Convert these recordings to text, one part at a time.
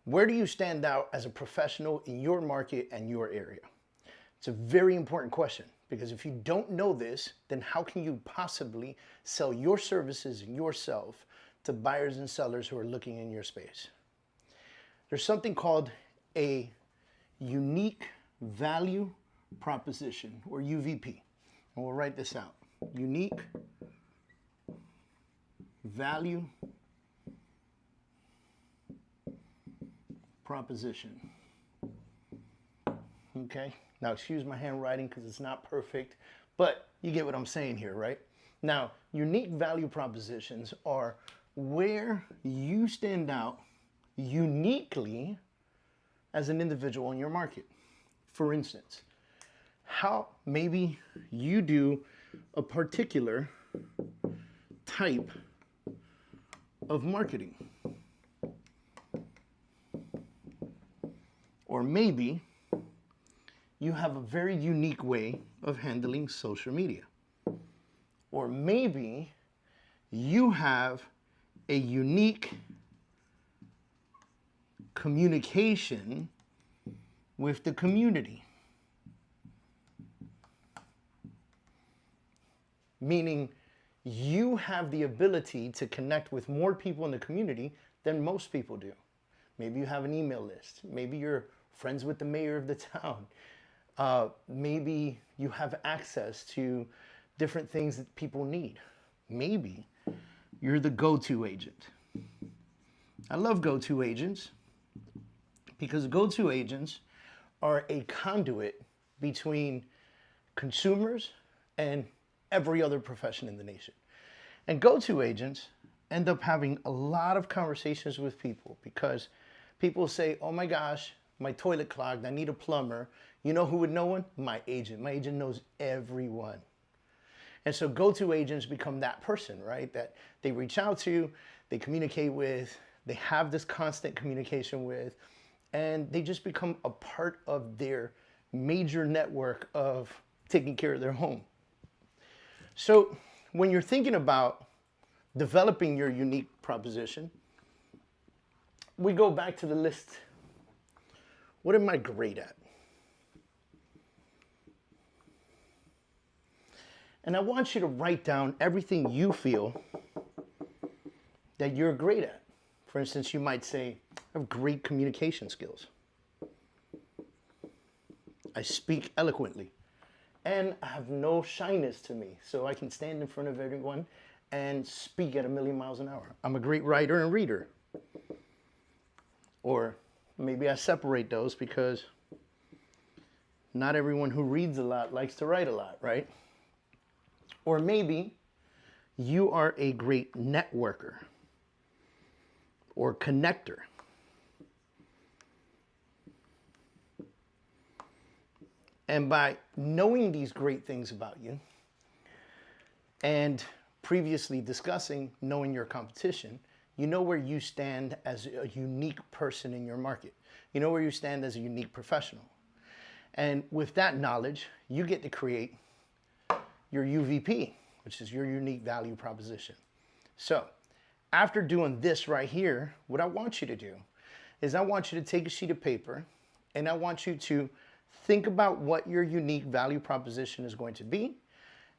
Where do you stand out as a professional in your market and your area? It's a very important question because if you don't know this, then how can you possibly sell your services and yourself to buyers and sellers who are looking in your space? There's something called a unique value proposition, or UVP. And we'll write this out. Unique value proposition. Okay, now excuse my handwriting because it's not perfect, but you get what I'm saying here, right? Now, unique value propositions are where you stand out uniquely as an individual in your market. For instance, how maybe you do a particular type of marketing. Or maybe you have a very unique way of handling social media. Or maybe you have a unique communication with the community. Meaning you have the ability to connect with more people in the community than most people do. Maybe you have an email list. Maybe you're friends with the mayor of the town. Maybe you have access to different things that people need. Maybe you're the go-to agent. I love go-to agents because go-to agents are a conduit between consumers and every other profession in the nation. And go-to agents end up having a lot of conversations with people because people say, oh my gosh, my toilet clogged, I need a plumber. You know who would know one? My agent. My agent knows everyone. And so go-to agents become that person, right? That they reach out to, they communicate with, they have this constant communication with, and they just become a part of their major network of taking care of their home. So when you're thinking about developing your unique proposition, we go back to the list. What am I great at? And I want you to write down everything you feel that you're great at. For instance, you might say, I have great communication skills. I speak eloquently. And I have no shyness to me, so I can stand in front of everyone and speak at 1,000,000 miles an hour. I'm a great writer and reader. Or maybe I separate those because not everyone who reads a lot likes to write a lot, right? Or maybe you are a great networker or connector. And by knowing these great things about you and previously discussing knowing your competition, you know where you stand as a unique person in your market. You know where you stand as a unique professional. And with that knowledge, you get to create your UVP, which is your unique value proposition. So after doing this right here, what I want you to do is I want you to take a sheet of paper and I want you to think about what your unique value proposition is going to be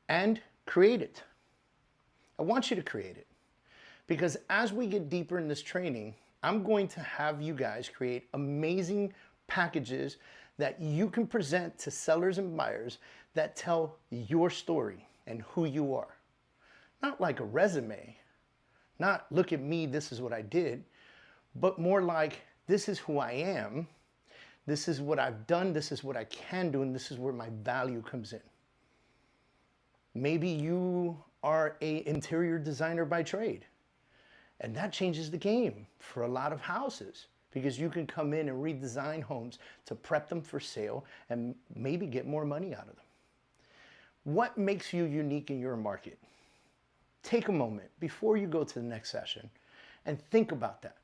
and create it. I want you to create it because as we get deeper in this training, I'm going to have you guys create amazing packages that you can present to sellers and buyers that tell your story and who you are. Not like a resume, not look at me, this is what I did, but more like this is who I am. This is what I've done, this is what I can do, and this is where my value comes in. Maybe you are an interior designer by trade, and that changes the game for a lot of houses because you can come in and redesign homes to prep them for sale and maybe get more money out of them. What makes you unique in your market? Take a moment before you go to the next session and think about that.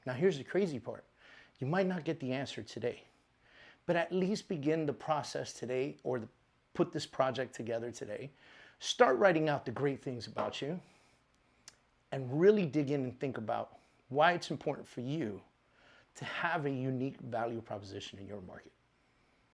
Now here's the crazy part. You might not get the answer today, but at least begin the process today or put this project together today. Start writing out the great things about you and really dig in and think about why it's important for you to have a unique value proposition in your market.